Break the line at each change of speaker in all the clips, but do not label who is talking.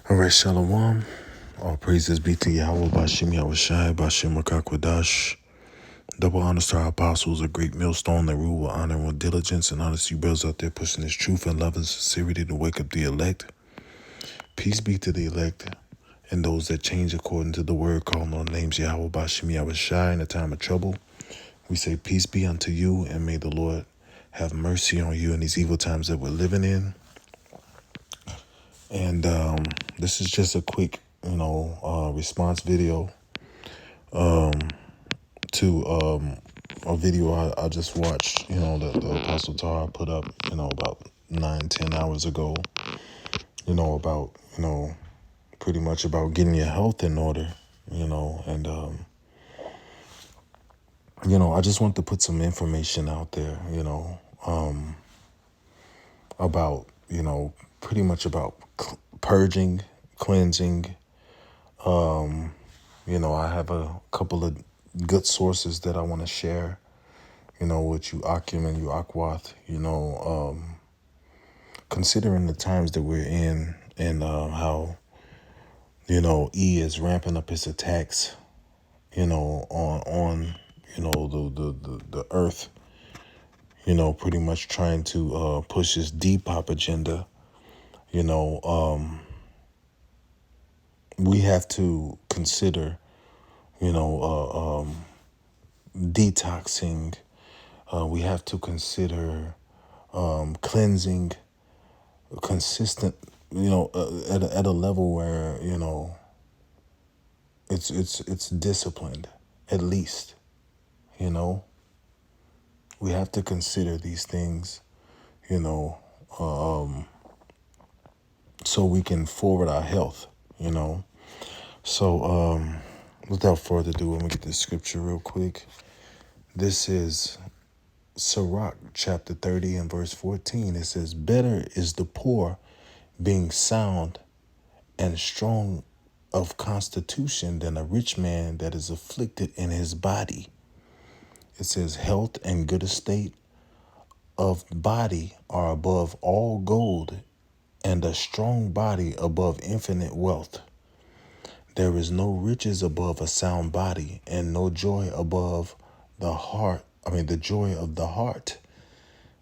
All right, Shalom. All praises be to Yahweh, Bashim Yahushai, Bashim Rakakwadash. Double honors to our apostles, a great millstone that rule with honor and with diligence, and honesty brothers out there pushing this truth and love and sincerity to wake up the elect. Peace be to the elect and those that change according to the word, calling on names Yahweh, Bashim Yahushai in a time of trouble. We say, peace be unto you, and may the Lord have mercy on you in these evil times that we're living in. And this is just a quick, response video to a video I just watched, the Apostle Tar put up, about 9-10 hours ago, about, pretty much about getting your health in order, and, I just want to put some information out there, about, pretty much about purging, cleansing. I have a couple of good sources that I want to share, with you, Akim and you, Akwath, considering the times that we're in and how, E is ramping up his attacks, on the earth, pretty much trying to push his Depop agenda, we have to consider, detoxing. We have to consider cleansing, consistent, at a level where it's disciplined, at least. We have to consider these things, so we can forward our health. So without further ado, let me get this scripture real quick. This is Sirach chapter 30 and verse 14. It says, better is the poor being sound and strong of constitution than a rich man that is afflicted in his body. It says, health and good estate of body are above all gold, and a strong body above infinite wealth. There is no riches above a sound body, and no joy above the joy of the heart.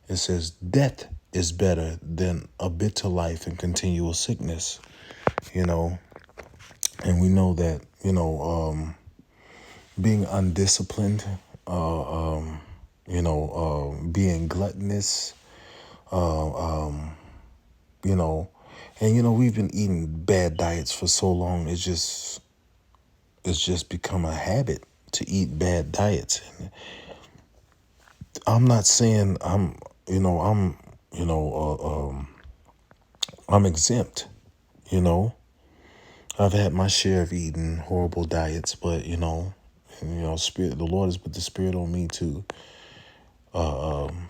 It says, death is better than a bitter life and continual sickness, and we know that, being undisciplined, being gluttonous, and, we've been eating bad diets for so long, it's just become a habit to eat bad diets. And I'm not saying I'm exempt, I've had my share of eating horrible diets, but, spirit, the Lord has put the spirit on me to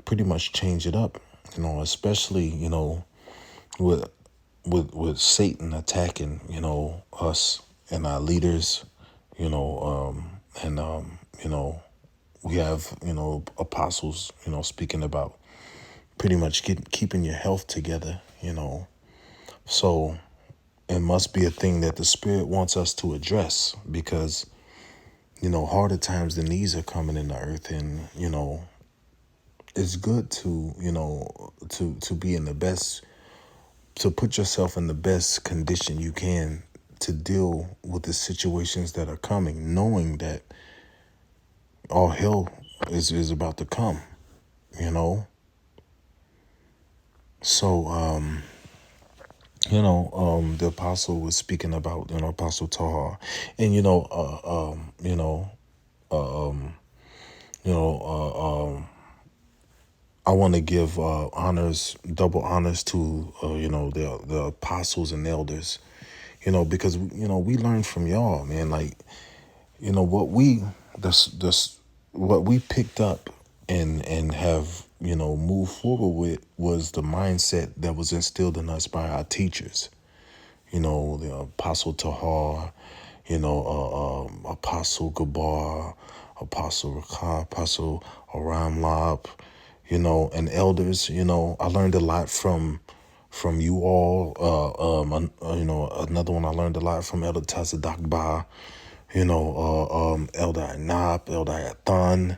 pretty much change it up, especially, with Satan attacking, us and our leaders, we have, apostles, speaking about pretty much keeping your health together, So it must be a thing that the Spirit wants us to address because, harder times than these are coming in the earth. And, it's good to, to be in the best, to put yourself in the best condition you can to deal with the situations that are coming, knowing that all hell is about to come, So, the apostle was speaking about, Apostle Tahar, and, I want to give double honors to, the apostles and elders, because, we learned from y'all, man. Like, what we picked up and have, moved forward with was the mindset that was instilled in us by our teachers, the Apostle Tahar, Apostle Gabar, Apostle Rakah, Apostle Aram Lab, and elders. I learned a lot from from you all. Another one I learned a lot from Elder Tazadak Ba, Elder Anap, Elder Athan,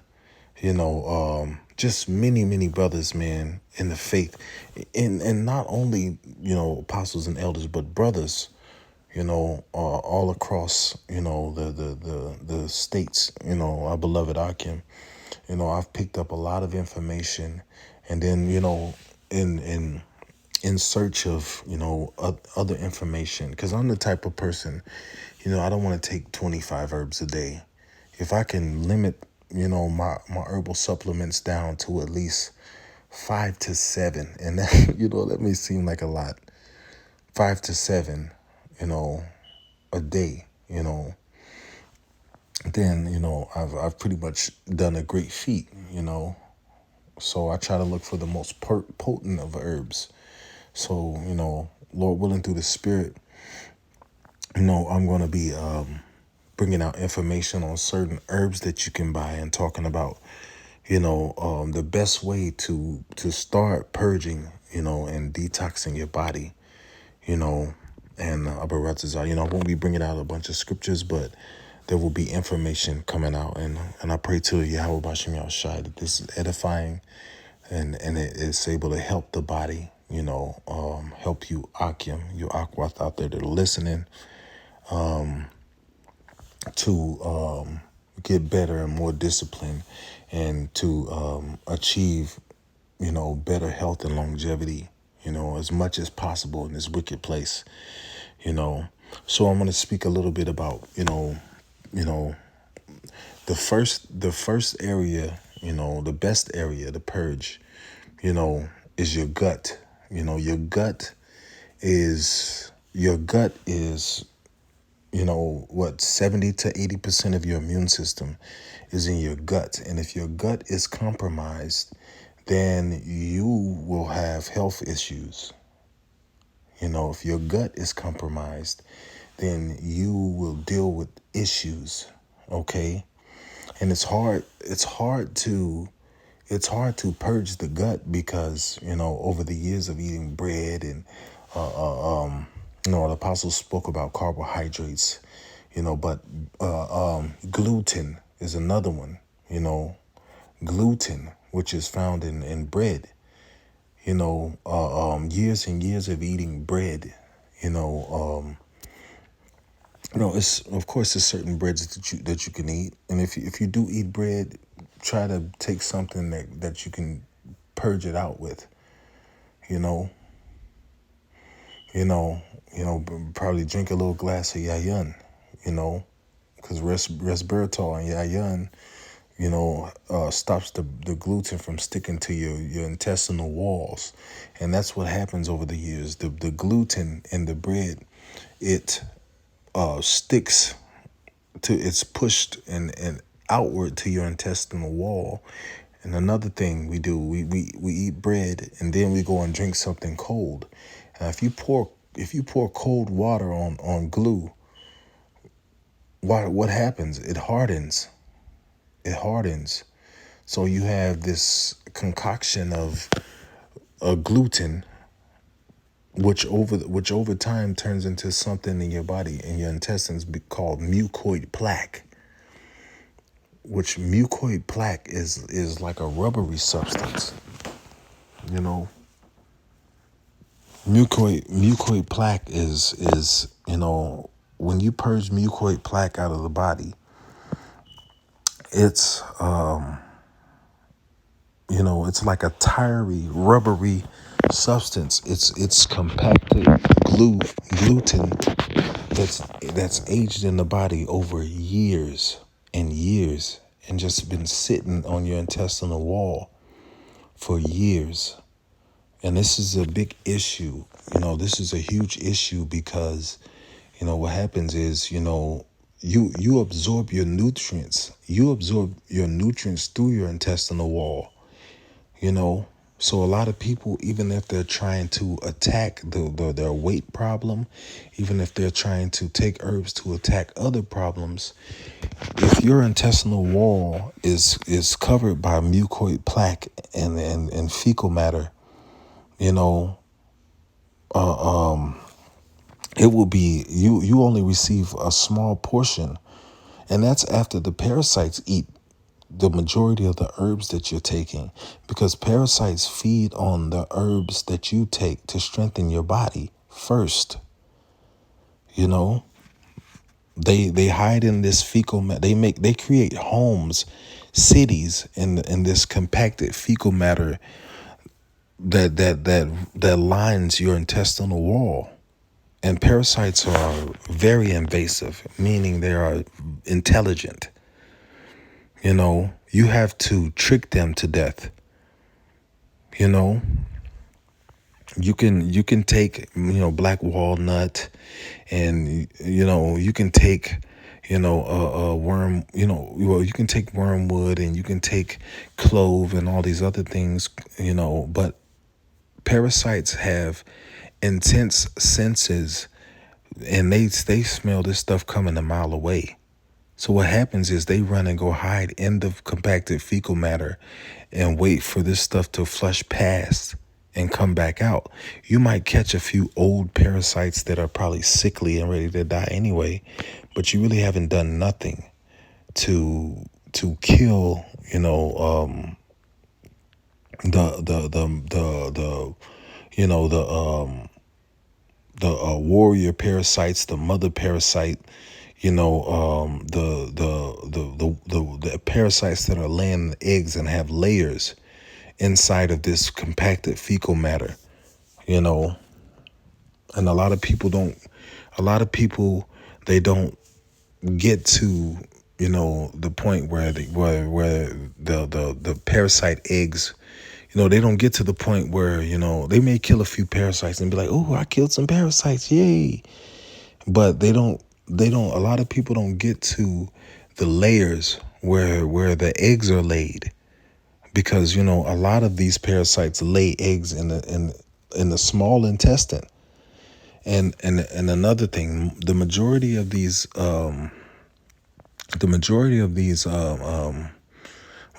just many brothers, man, in the faith. And not only, apostles and elders, but brothers, all across, the states, our beloved Akim. I've picked up a lot of information, and then, in search of, other information, because I'm the type of person, I don't want to take 25 herbs a day. If I can limit, my herbal supplements down to at least 5 to 7, and that, that may seem like a lot, 5 to 7, a day, then, I've pretty much done a great feat, So I try to look for the most potent of herbs. So, Lord willing, through the Spirit, I'm going to be bringing out information on certain herbs that you can buy, and talking about, the best way to start purging, and detoxing your body, and I won't be bringing out a bunch of scriptures, but there will be information coming out, and I pray to Yahweh Bashim Yahushai that this is edifying, and it is able to help the body, help you Akim, you Akwath out there that are listening, to get better and more disciplined, and to achieve, better health and longevity, as much as possible in this wicked place, So I'm going to speak a little bit about, the first area, the best area to purge, is your gut. Your gut is what, 70 to 80% of your immune system is in your gut. And if your gut is compromised, then you will have health issues. If your gut is compromised, then you will deal with issues. Okay. And it's hard to purge the gut, because, over the years of eating bread, and, the apostles spoke about carbohydrates, but gluten is another one, gluten, which is found in bread, years and years of eating bread, it's, of course, there's certain breads that you can eat, and if you do eat bread, try to take something that you can purge it out with, you know, you know, probably drink a little glass of yayan, because resveratrol and yayan, stops the gluten from sticking to your intestinal walls, and that's what happens over the years. The gluten in the bread, it sticks to, it's pushed and outward to your intestinal wall. And another thing we do, we eat bread, and then we go and drink something cold. And if you pour cold water on glue, what happens? It hardens. So you have this concoction of a gluten, which over time turns into something in your body, in your intestines, called mucoid plaque. Which mucoid plaque is like a rubbery substance, Mucoid plaque is when you purge mucoid plaque out of the body, it's it's like a tarry, rubbery substance. It's compacted gluten that's aged in the body over years and years, and just been sitting on your intestinal wall for years. And this is a big issue. This is a huge issue, because what happens is, you absorb your nutrients. You absorb your nutrients through your intestinal wall. So a lot of people, even if they're trying to attack their weight problem, even if they're trying to take herbs to attack other problems, if your intestinal wall is covered by mucoid plaque and fecal matter, it will be you only receive a small portion, and that's after the parasites eat the majority of the herbs that you're taking, because parasites feed on the herbs that you take to strengthen your body first. You know, they hide in this fecal matter. They create homes, cities in this compacted fecal matter that lines your intestinal wall. And parasites are very invasive, meaning they are intelligent. You know, you have to trick them to death. You know, you can take, black walnut, and you can take, a worm, well, you can take wormwood, and you can take clove and all these other things, but parasites have intense senses, and they smell this stuff coming a mile away. So what happens is they run and go hide in the compacted fecal matter and wait for this stuff to flush past and come back out. You might catch a few old parasites that are probably sickly and ready to die anyway, but you really haven't done nothing to kill, the warrior parasites, the mother parasite, the parasites that are laying eggs and have layers inside of this compacted fecal matter, you know. And a lot of people they don't get to, the point where the parasite eggs, they don't get to the point where, they may kill a few parasites and be like, oh, I killed some parasites, yay. But a lot of people don't get to the layers where the eggs are laid, because, a lot of these parasites lay eggs in the small intestine. And another thing, the majority of these what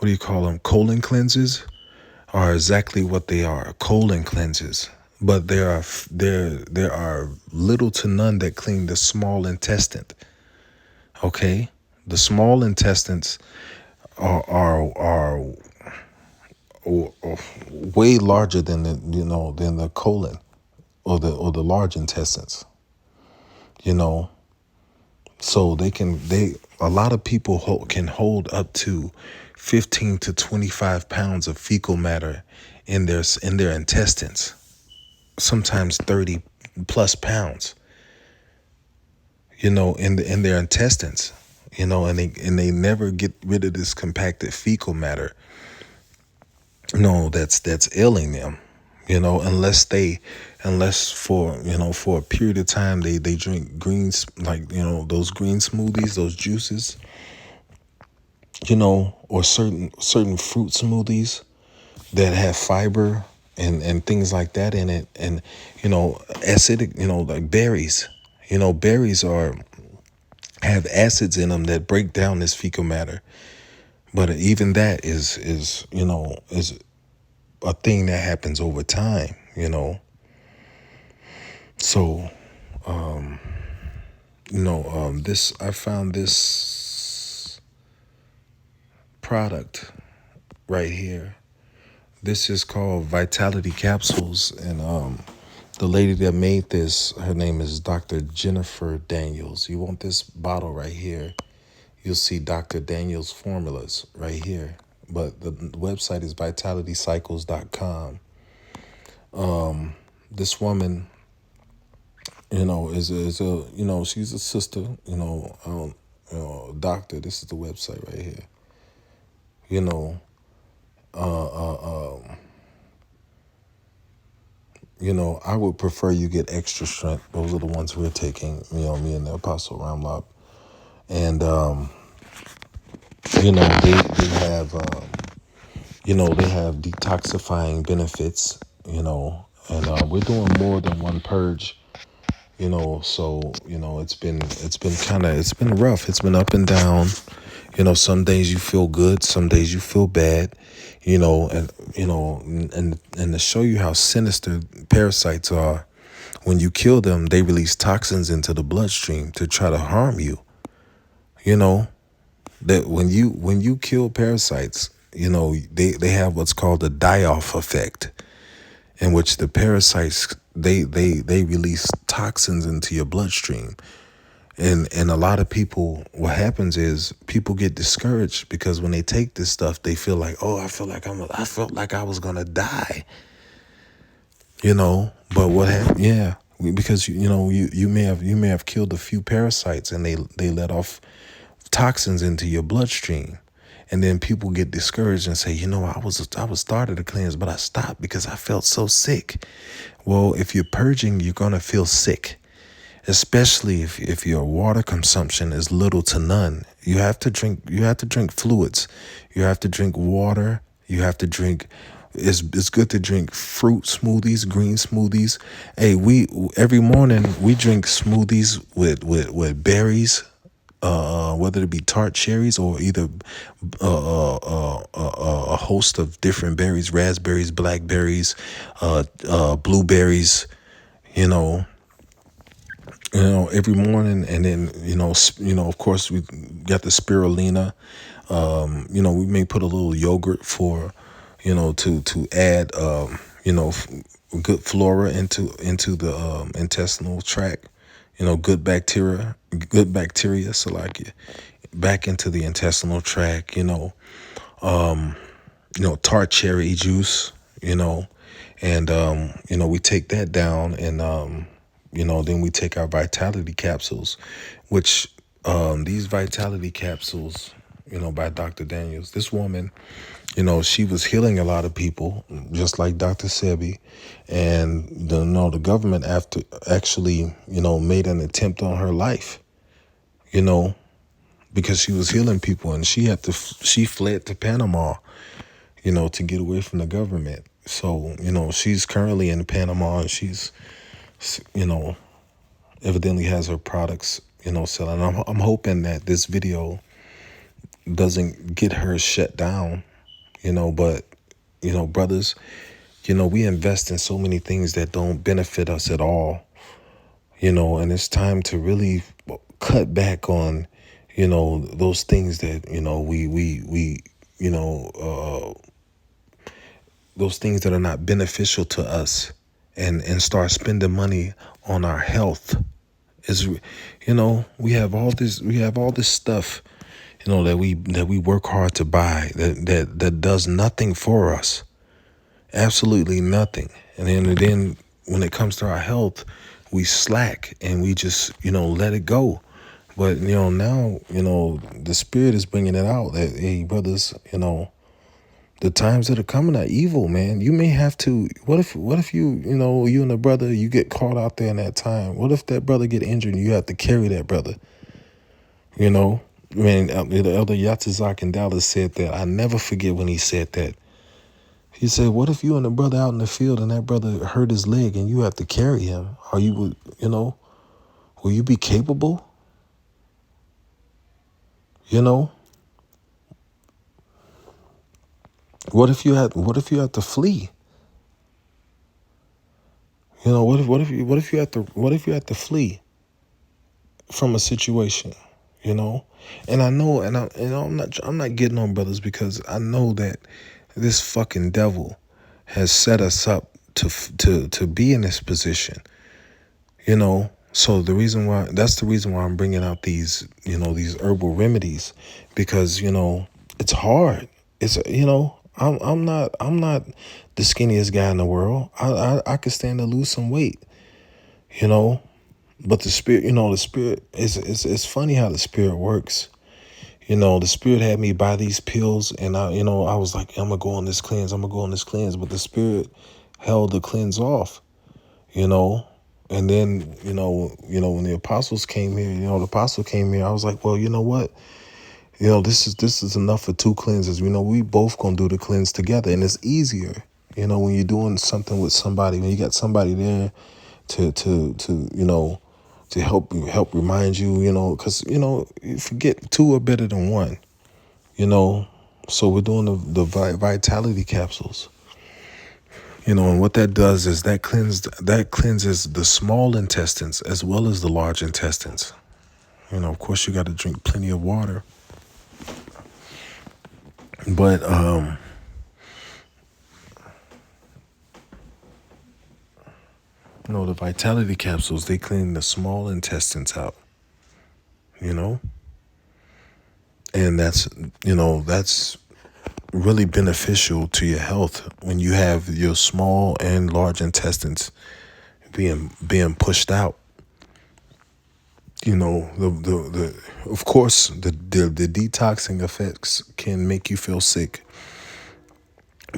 do you call them, colon cleanses, are exactly what they are, colon cleanses. But there are little to none that clean the small intestine. Okay, the small intestines are way larger than the colon or the large intestines. So a lot of people can hold up to 15 to 25 pounds of fecal matter in their intestines, sometimes 30 plus pounds, in their intestines, and they never get rid of this compacted fecal matter, that's ailing them, unless for a period of time they drink greens, like, those green smoothies, those juices, or certain fruit smoothies that have fiber and things like that in it, and acidic, like berries. Berries have acids in them that break down this fecal matter. But even that is a thing that happens over time, So, I found this product right here. This is called Vitality Capsules, and the lady that made this, her name is Dr. Jennifer Daniels. You want this bottle right here? You'll see Dr. Daniels formulas right here. But the website is vitalitycycles.com. This woman, is a she's a sister, doctor. This is the website right here. I would prefer you get extra strength. Those are the ones we're taking, me and the Apostle Ramlab. And, they have, they have detoxifying benefits, and we're doing more than one purge, so, it's been rough. It's been up and down. Some days you feel good, some days you feel bad, and to show you how sinister parasites are, when you kill them, they release toxins into the bloodstream to try to harm you. You know, that when you kill parasites, you know, they have what's called a die-off effect, in which the parasites they release toxins into your bloodstream. And a lot of people, what happens is people get discouraged because when they take this stuff, they feel like, oh, I felt like I was gonna die. You know, but what happened? Yeah, because you know you may have killed a few parasites and they let off toxins into your bloodstream. And then people get discouraged and say, you know, I was started to cleanse, but I stopped because I felt so sick. Well, if you're purging, you're gonna feel sick, especially if your water consumption is little to none. You have to drink fluids. You have to drink water. You have to drink. It's good to drink fruit smoothies, green smoothies. Hey, we every morning we drink smoothies with berries, whether it be tart cherries or either a host of different berries, raspberries, blackberries, blueberries, you know, every morning. And then, of course we got the spirulina. We may put a little yogurt for, to add, good flora into the intestinal tract, good bacteria, so like back into the intestinal tract, tart cherry juice, and, we take that down and, then we take our vitality capsules, which, these vitality capsules, by Dr. Daniels, this woman, she was healing a lot of people, just like Dr. Sebi, and the government after actually, made an attempt on her life, because she was healing people, and she fled to Panama, to get away from the government. So, she's currently in Panama, and she's, evidently has her products, selling. I'm hoping that this video doesn't get her shut down, but, brothers, we invest in so many things that don't benefit us at all, and it's time to really cut back on, those things that, those things that are not beneficial to us, and start spending money on our health. Is, we have all this stuff, that we work hard to buy that does nothing for us. Absolutely nothing. And then when it comes to our health, we slack and we just, let it go. But, now, the Spirit is bringing it out that, hey, brothers, the times that are coming are evil, man. You may have to, what if you, you and a brother, you get caught out there in that time? What if that brother get injured and you have to carry that brother? The elder Yatazak in Dallas said that. I never forget when he said that. He said, what if you and a brother out in the field and that brother hurt his leg and you have to carry him? Are you, will you be capable? What if you had to flee? What if you had to flee from a situation, And I know, I'm not getting on brothers, because I know that this fucking devil has set us up to be in this position, So that's the reason why I'm bringing out these, these herbal remedies, because, it's hard. It's, I'm not the skinniest guy in the world. I could stand to lose some weight, but the Spirit, the Spirit it's funny how the Spirit works. The Spirit had me buy these pills, and I was like, I'm gonna go on this cleanse, but the Spirit held the cleanse off, and then, when the apostles came here, I was like, well, you know what? This is enough for 2 cleanses. We both gonna do the cleanse together, and it's easier, when you're doing something with somebody, when you got somebody there to help remind you, because you forget 2 are better than 1, So we're doing the vitality capsules, And what that does is that cleanses the small intestines as well as the large intestines. Of course, you got to drink plenty of water, but the vitality capsules, they clean the small intestines out. You know, and that's really beneficial to your health when you have your small and large intestines being pushed out. The of course the detoxing effects can make you feel sick,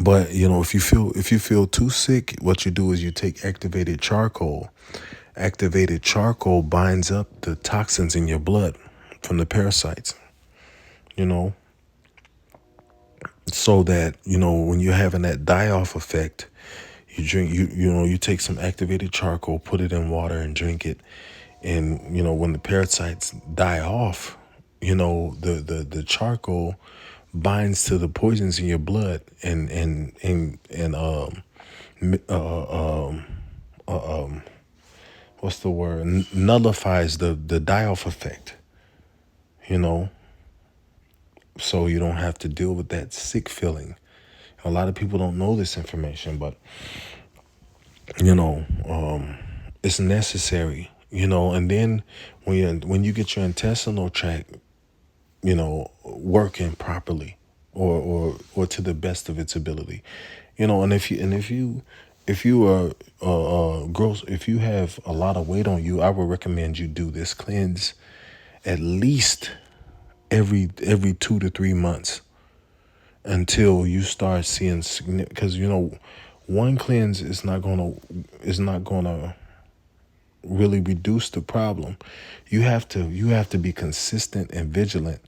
but if you feel too sick, what you do is you take activated charcoal. Activated charcoal binds up the toxins in your blood from the parasites, you know so that when you're having that die-off effect, you take some activated charcoal, put it in water and drink it. And when the parasites die off, the charcoal binds to the poisons in your blood, and what's the word, nullifies the die-off effect, you know so you don't have to deal with that sick feeling. A lot of people don't know this information, but it's necessary. And then when you get your intestinal tract, working properly, or to the best of its ability, and if you are gross, if you have a lot of weight on you, I would recommend you do this cleanse at least every 2 to 3 months, until you start seeing significant. Because one cleanse is not gonna really reduce the problem. You have to be consistent and vigilant,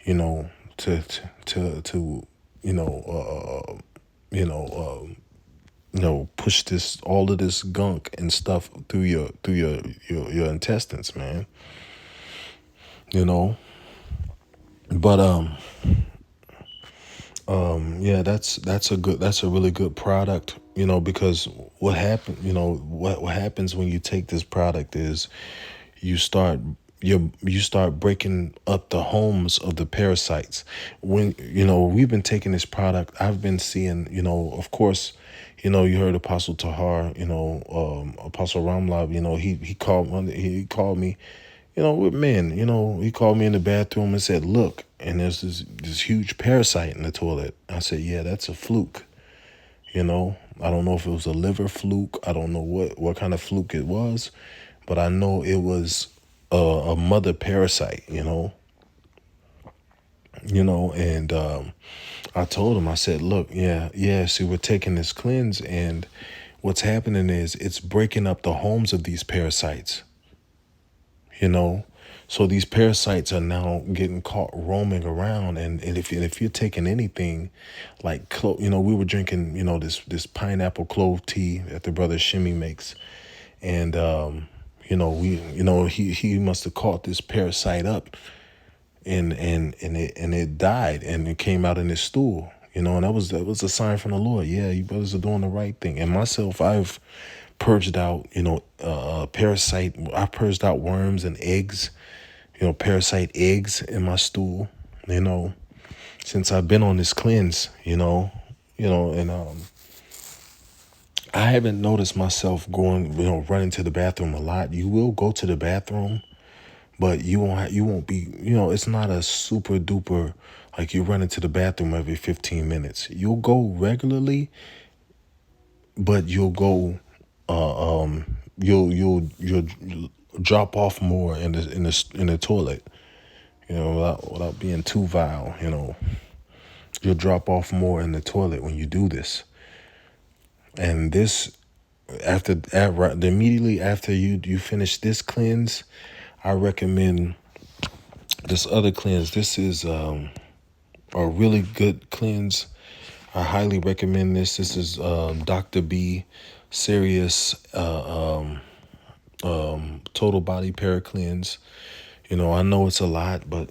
you know to you know you know push this, all of this gunk and stuff through your intestines, man. you know but yeah, that's a really good product, because what happens when you take this product is you start you start breaking up the homes of the parasites. When we've been taking this product, I've been seeing, of course, you heard Apostle Tahar, Apostle Ramlab, he called me, with men, he called me in the bathroom and said, look, and there's this huge parasite in the toilet. I said, yeah, that's a fluke. I don't know if it was a liver fluke. I don't know what kind of fluke it was, but I know it was a mother parasite, and I told him, I said, look, yeah, see, we're taking this cleanse, and what's happening is it's breaking up the homes of these parasites, so these parasites are now getting caught roaming around, and if you're taking anything like we were drinking, this pineapple clove tea that the brother Shimmy makes, and he must have caught this parasite up, and it died, and it came out in his stool, and that was a sign from the Lord. Yeah, you brothers are doing the right thing. And myself, I've purged out, parasite. I purged out worms and eggs, parasite eggs in my stool, since I've been on this cleanse, and I haven't noticed myself going, running to the bathroom a lot. You will go to the bathroom, but you won't be, it's not a super duper, like you run into the bathroom every 15 minutes. You'll go regularly, but you'll go, you'll drop off more in the toilet, without being too vile, you'll drop off more in the toilet when you do this. And this, immediately after you finish this cleanse, I recommend this other cleanse. This is a really good cleanse. I highly recommend this. This is Dr. B Serious Total Body Para Cleanse. I know it's a lot, but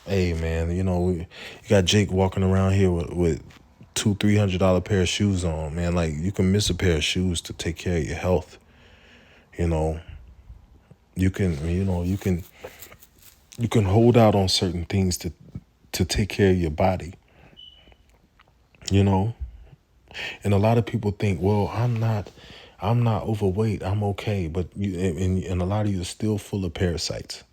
hey man, you got Jake walking around here with $200-300 pair of shoes on, man. Like, you can miss a pair of shoes to take care of your health. You know, you can hold out on certain things to take care of your body. You know, and a lot of people think, well, I'm not overweight, I'm okay, but and a lot of you are still full of parasites.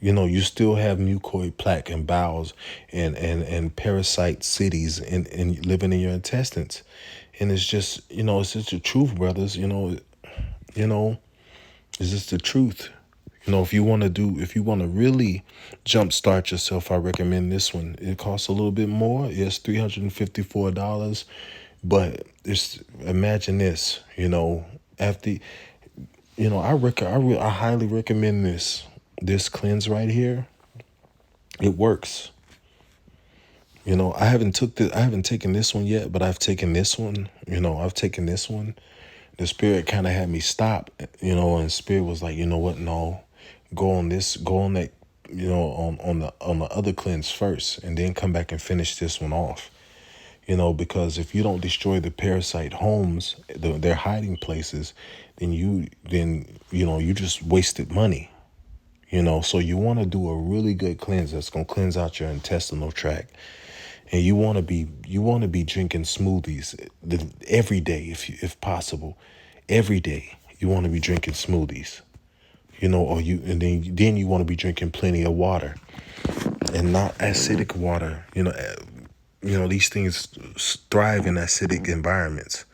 You know, you still have mucoid plaque and bowels and parasite cities and living in your intestines. And it's just, it's just the truth, brothers. You know, it's just the truth. If you want to really jumpstart yourself, I recommend this one. It costs a little bit more. It's $354, but imagine this. After I highly recommend this cleanse right here. It works. I haven't taken this one yet, but I've taken this one. I've taken this one. The Spirit kind of had me stop, and Spirit was like, you know what? No, go on that, on the other cleanse first, and then come back and finish this one off. Because if you don't destroy the parasite homes, their hiding places, then you just wasted money. So you want to do a really good cleanse that's gonna cleanse out your intestinal tract. And you want to be drinking smoothies every day, if possible. Every day you want to be drinking smoothies, and then you want to be drinking plenty of water, and not acidic water. These things thrive in acidic environments.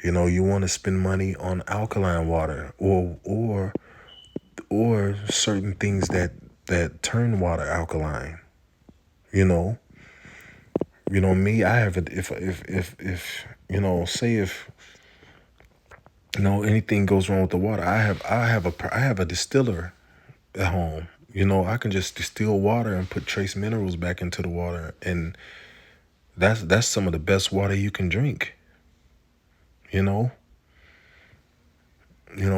You want to spend money on alkaline water or certain things that turn water alkaline. Me, I have it. If say if anything goes wrong with the water, I have a distiller at home. I can just distill water and put trace minerals back into the water, and that's some of the best water you can drink.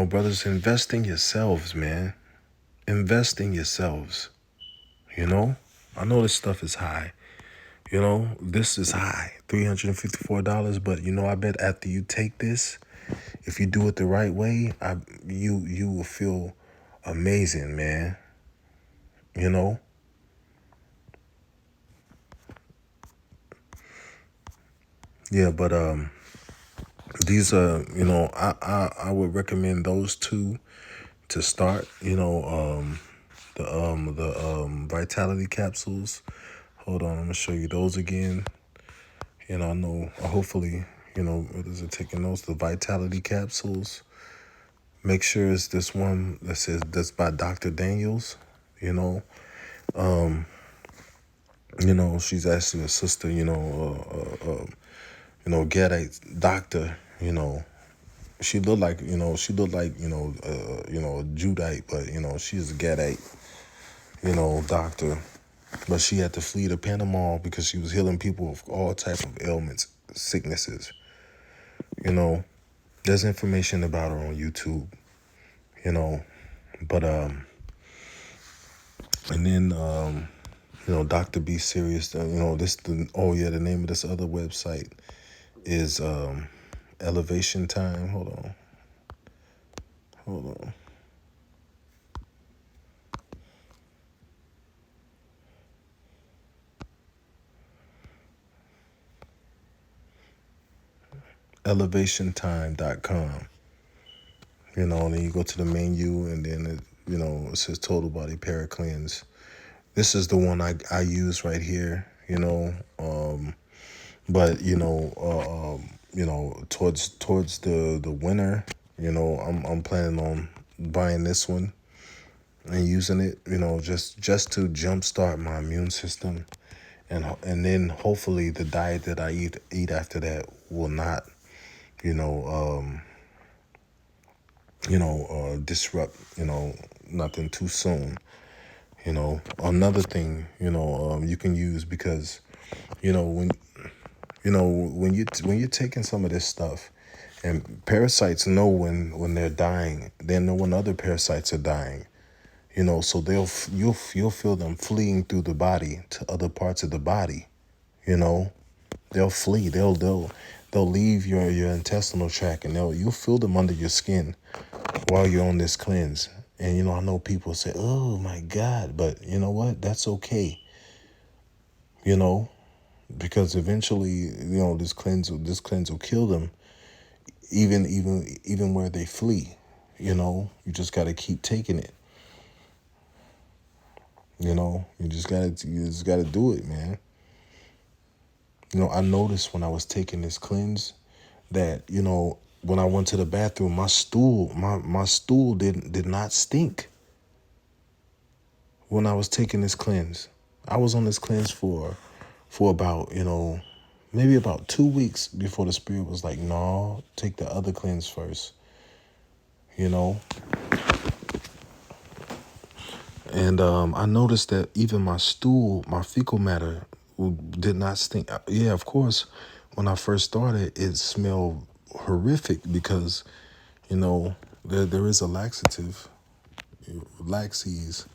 Brothers, invest in yourselves, man. Invest in yourselves. I know this stuff is high. This is high, $354. But I bet after you take this, if you do it the right way, you will feel amazing, man. Yeah, but these are, I would recommend those two to start. The vitality capsules. Hold on, I'm gonna show you those again. I know, hopefully, others are taking those. The vitality capsules. Make sure it's this one that says that's by Dr. Daniels. She's actually a sister. Gadite doctor. She looked like a Judite, but she's a Gadite, doctor. But she had to flee to Panama because she was healing people of all type of ailments, sicknesses. There's information about her on YouTube. But and then Dr. Be Serious. The name of this other website is Elevation Time. Hold on. ElevationTime.com. And then you go to the menu, and then it says Total Body Paracleanse. This is the one I use right here. But towards the winter, I'm planning on buying this one and using it, just to jumpstart my immune system, and then hopefully the diet that I eat after that will not, disrupt, nothing too soon. Another thing, you can use, because, when you're taking some of this stuff, and parasites know when they're dying, they know when other parasites are dying. So you'll feel them fleeing through the body to other parts of the body. You know, they'll flee. They'll leave your intestinal tract, and you'll feel them under your skin while you're on this cleanse. And I know people say, "Oh my God," but you know what? That's okay. You know, because eventually, this cleanse will kill them, even where they flee. You just got to keep taking it. You just gotta do it, man. I noticed when I was taking this cleanse that when I went to the bathroom, my stool did not stink when I was taking this cleanse. I was on this cleanse for about maybe about 2 weeks before the spirit was like, no, take the other cleanse first. You know, and I noticed that even my stool, my fecal matter, did not stink. Yeah, of course, when I first started, it smelled horrific because there is a laxative, laxes,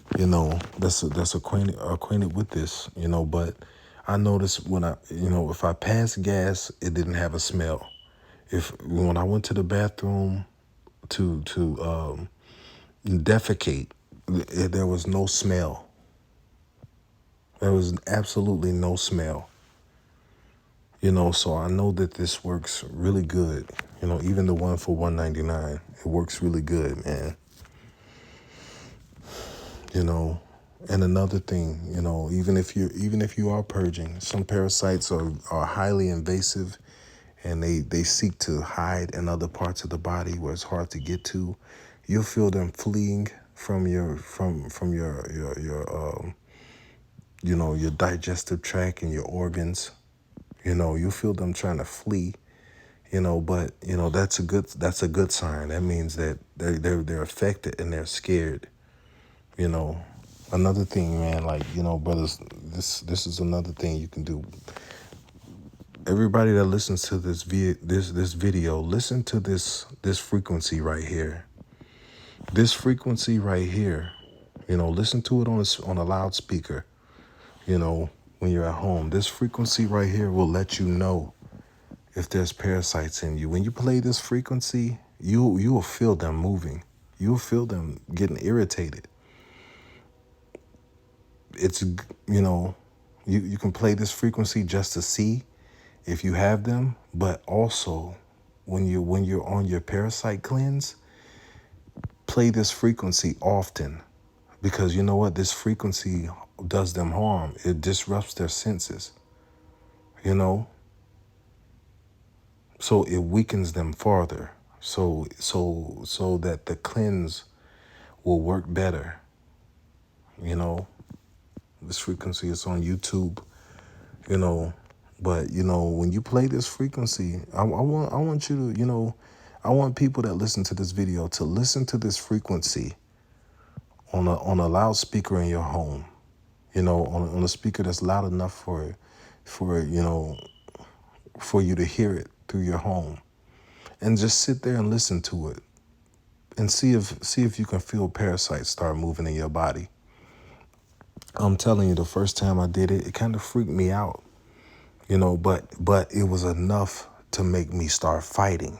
that's acquainted with this, but I noticed when if I passed gas, it didn't have a smell. If When I went to the bathroom to defecate, there was no smell. There was absolutely no smell. So I know that this works really good. Even the one for $199, it works really good, man. you know and another thing, even if you are purging, some parasites are highly invasive, and they seek to hide in other parts of the body where it's hard to get to. You'll feel them fleeing from your digestive tract and your organs. You'll feel them trying to flee. But that's a good sign. That means that they're affected and they're scared. you know Another thing, man, like, brothers, this is another thing you can do. Everybody that listens to this video, listen to this frequency right here. This frequency right here, listen to it on a loudspeaker, when you're at home. This frequency right here will let you know if there's parasites in you. When you play this frequency, you will feel them moving. You'll feel them getting irritated. It's you can play this frequency just to see if you have them, but also when you're on your parasite cleanse, play this frequency often, because you know what? This frequency does them harm. It disrupts their senses, you know so it weakens them farther, so that the cleanse will work better. you know this frequency is on YouTube. you know but when you play this frequency, I want you to, I want people that listen to this video to listen to this frequency on a loudspeaker in your home, on a speaker that's loud enough for you to hear it through your home, and just sit there and listen to it, and see if you can feel parasites start moving in your body. I'm telling you, the first time I did it, it kind of freaked me out, but it was enough to make me start fighting,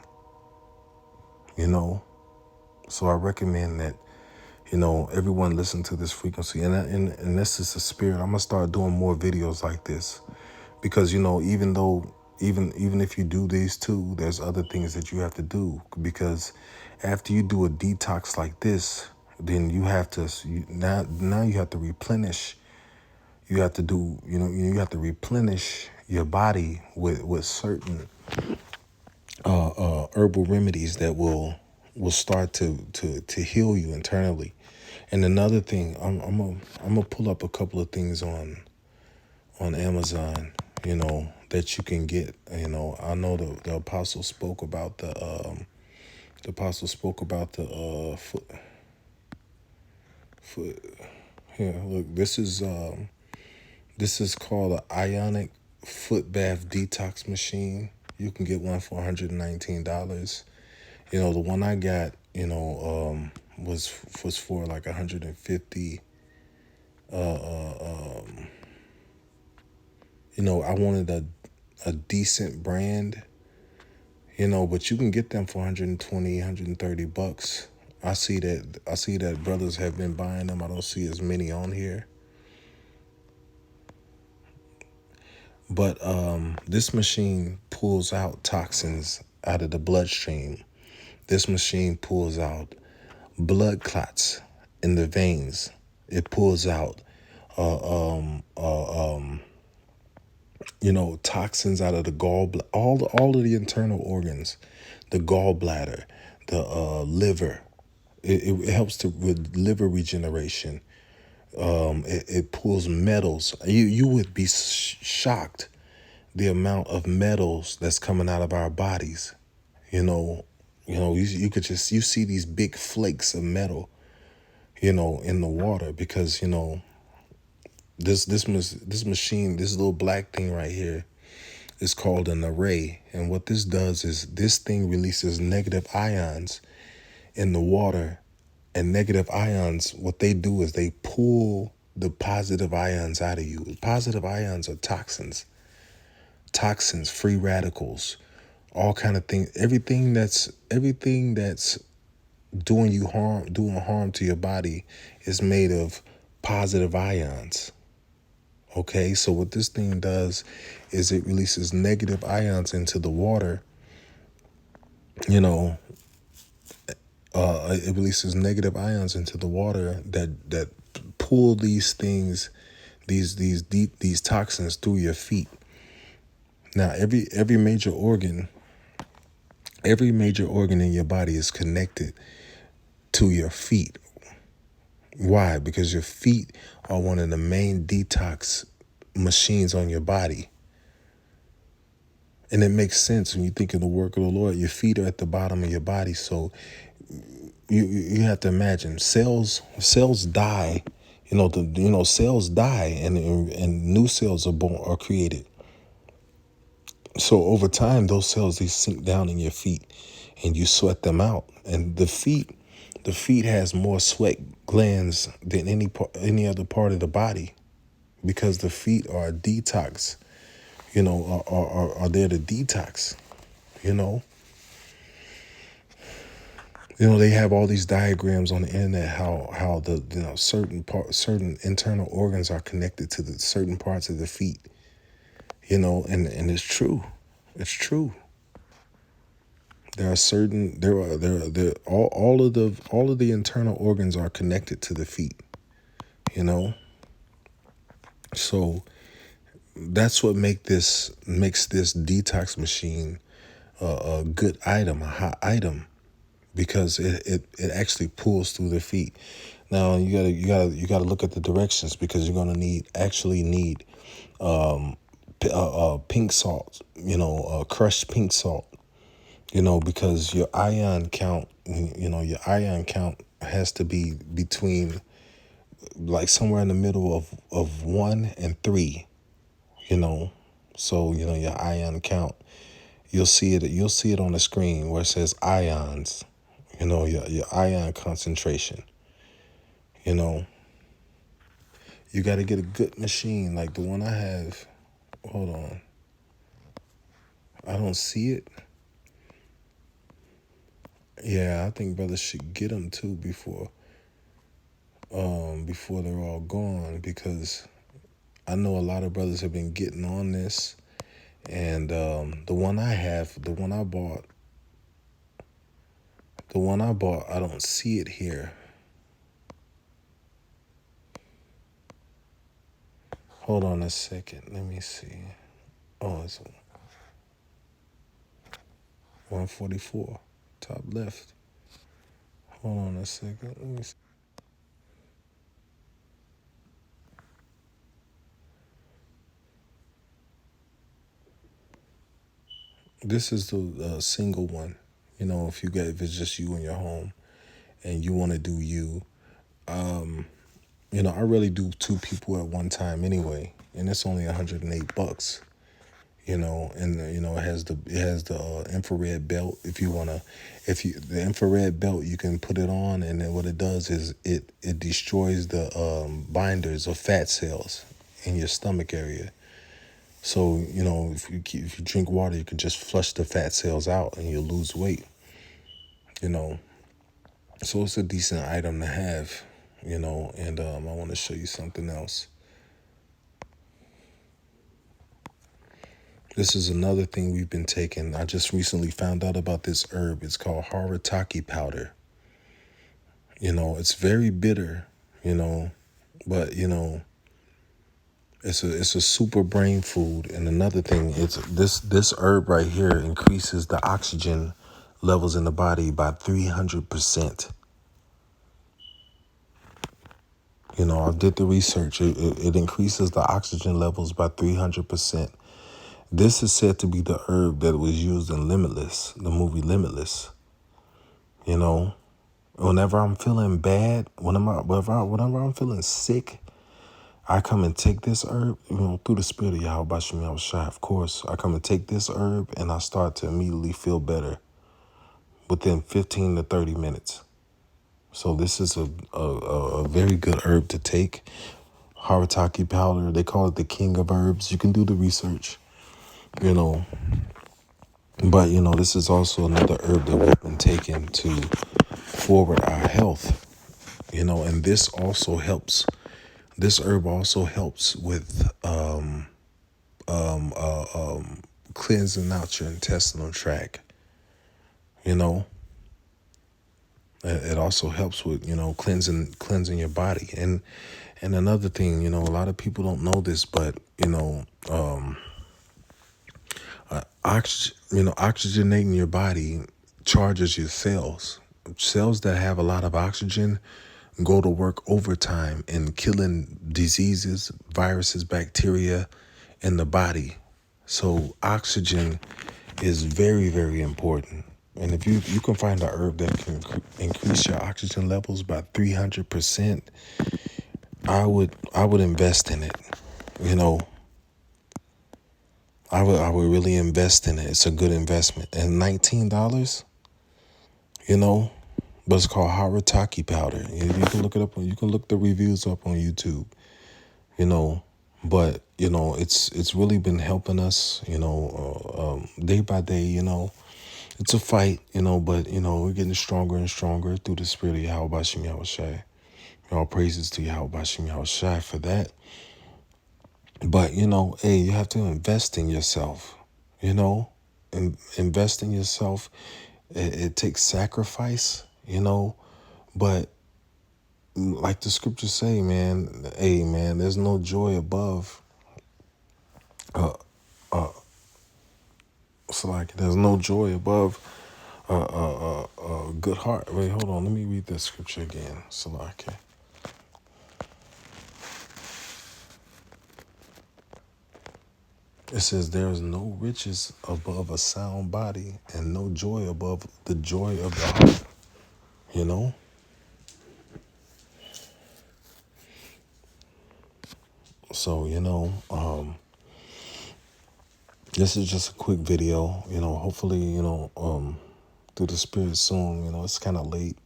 you know. So I recommend that, everyone listen to this frequency, and this is the spirit. I'm gonna start doing more videos like this, because even if you do these two, there's other things that you have to do, because after you do a detox like this, then you have to now you have to replenish. You have to do, you have to replenish your body with certain herbal remedies that will start to heal you internally. And another thing, I'm gonna pull up a couple of things on Amazon, that you can get. I know the apostle spoke about the foot. Here, look, this is called an ionic foot bath detox machine. You can get one for $119. The one I got, was for like 150. I wanted a decent brand, but you can get them for 120, $130. I see that brothers have been buying them. I don't see as many on here. But this machine pulls out toxins out of the bloodstream. This machine pulls out blood clots in the veins. It pulls out, toxins out of the gallbladder, all of the internal organs, the gallbladder, the liver. It helps with liver regeneration. It pulls metals. You would be shocked the amount of metals that's coming out of our bodies. You know, you could just you see these big flakes of metal, in the water because this machine, this little black thing right here is called an array, and what this does is this thing releases negative ions in the water, and negative ions, what they do is they pull the positive ions out of you. Positive ions are toxins, free radicals, all kind of things. Everything that's doing harm to your body is made of positive ions. Okay, so what this thing does is it releases negative ions into the water. You know, it releases negative ions into the water that pull these things, these toxins through your feet. Now, every major organ in your body is connected to your feet. Why? Because your feet are one of the main detox machines on your body. And it makes sense when you think of the work of the Lord. Your feet are at the bottom of your body, so you have to imagine cells die. Cells die, and new cells are created. So over time, those cells, they sink down in your feet, and you sweat them out. And the feet has more sweat glands than any other part of the body, because the feet are a detox. Are there to detox. You know, they have all these diagrams on the internet how the certain internal organs are connected to the certain parts of the feet. And it's true. It's true. There are certain there all of the internal organs are connected to the feet. You know, so that's what makes this detox machine a good item, a hot item, because it actually pulls through the feet. Now you gotta look at the directions, because you're gonna need pink salt, crushed pink salt, because your ion count has to be between, like, somewhere in the middle of 1 and 3, you know. So, your ion count, you'll see it on the screen where it says ions, your ion concentration, you know. You got to get a good machine like the one I have. Hold on. I don't see it. Yeah, I think brothers should get them too before they're all gone, because I know a lot of brothers have been getting on this, and the one I have, I don't see it here. Hold on a second. Let me see. Oh, it's 144, top left. Hold on a second. Let me see. This is the single one. If it's just you in your home and you want to do you. I really do 2 people at one time anyway, and it's only $108. And it has the infrared belt. The infrared belt, you can put it on, and then what it does is it destroys the binders of fat cells in your stomach area. So, if you drink water, you can just flush the fat cells out and you'll lose weight, you know. So it's a decent item to have, and I want to show you something else. This is another thing we've been taking. I just recently found out about this herb. It's called Haritaki powder. It's very bitter, but it's a super brain food. And another thing, it's this herb right here increases the oxygen levels in the body by 300%. I did the research. It increases the oxygen levels by 300%. This is said to be the herb that was used in Limitless, the movie Limitless. Whenever I'm feeling bad, whenever I'm feeling sick, I come and take this herb, through the spirit of Yahweh Bashim Yahushai, of course. I come and take this herb and I start to immediately feel better within 15 to 30 minutes. So this is a very good herb to take. Haritaki powder, they call it the king of herbs. You can do the research, But, this is also another herb that we've been taking to forward our health, and this also helps. This herb also helps with cleansing out your intestinal tract, It also helps with, cleansing your body. And another thing, a lot of people don't know this, but, oxygenating your body charges your cells. Cells that have a lot of oxygen go to work overtime in killing diseases, viruses, bacteria in the body. So oxygen is very, very important. And if you can find a herb that can increase your oxygen levels by 300%, I would invest in it. I would really invest in it. It's a good investment. And $19, but it's called Haritaki powder. You can look it up. You can look the reviews up on YouTube. But it's really been helping us. Day by day. It's a fight. But we're getting stronger and stronger through the spirit of Yahweh Bashim Yahushai. All praises to Yahweh Bashim Yahushai for that. But hey, you have to invest in yourself. Invest in yourself. It takes sacrifice. But like the scriptures say, man, hey, man, there's no joy above. There's no joy above a good heart. Wait, hold on. Let me read that scripture again. Salaki. It says, there is no riches above a sound body and no joy above the joy of the heart. So, this is just a quick video, hopefully, through the spirit soon, it's kind of late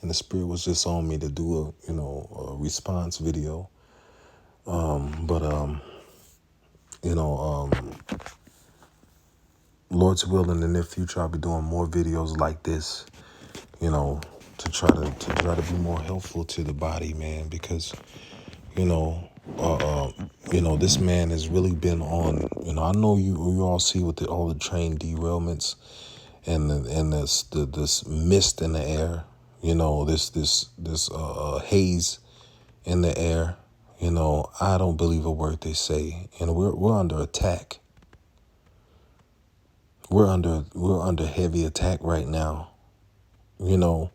and the spirit was just on me to do a response video. Lord's will, in the near future, I'll be doing more videos like this, to try to be more helpful to the body, man, because, this man has really been on, I know you all see with all the train derailments and this mist in the air, this haze in the air, I don't believe a word they say, and we're under attack. We're under heavy attack right now. The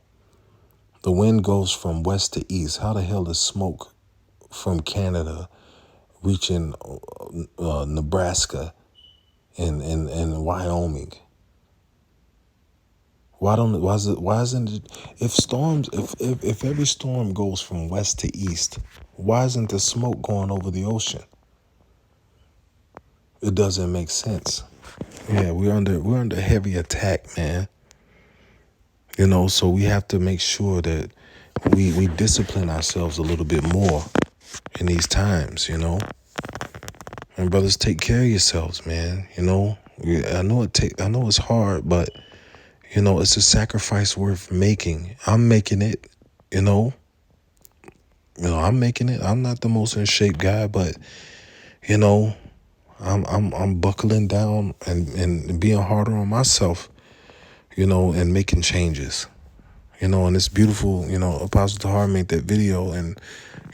wind goes from west to east. How the hell does smoke from Canada reaching Nebraska and Wyoming? Why isn't it, if every storm goes from west to east, why isn't the smoke going over the ocean? It doesn't make sense. Yeah, we're under heavy attack, man. So we have to make sure that we discipline ourselves a little bit more in these times, And brothers, take care of yourselves, man. You know, I know it's hard, but you know, it's a sacrifice worth making. I'm making it. You know, I'm making it. I'm not the most in shape guy, but you know, I'm buckling down and being harder on myself. You know, and making changes. You know, and it's beautiful. You know, Apostle Tahar made that video, and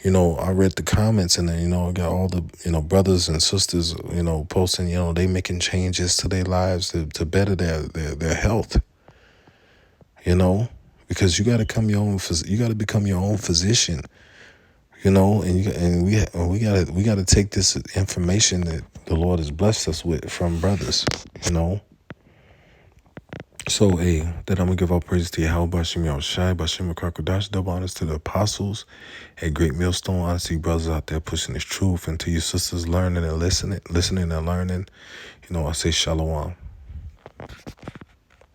you know, I read the comments, and then, you know, I got all the, you know, brothers and sisters, you know, posting, you know, they making changes to their lives to better their health, you know, because you got to you got to become your own physician, you know, and we got to take this information that the Lord has blessed us with from brothers, you know. So, hey, that I'm going to give all praise to Yahweh, Bashim Yahushai, Bashim Kakodash, double honors to the apostles at Great Millstone, honestly, brothers out there pushing this truth, and to you sisters learning and listening and learning, you know, I say shalom.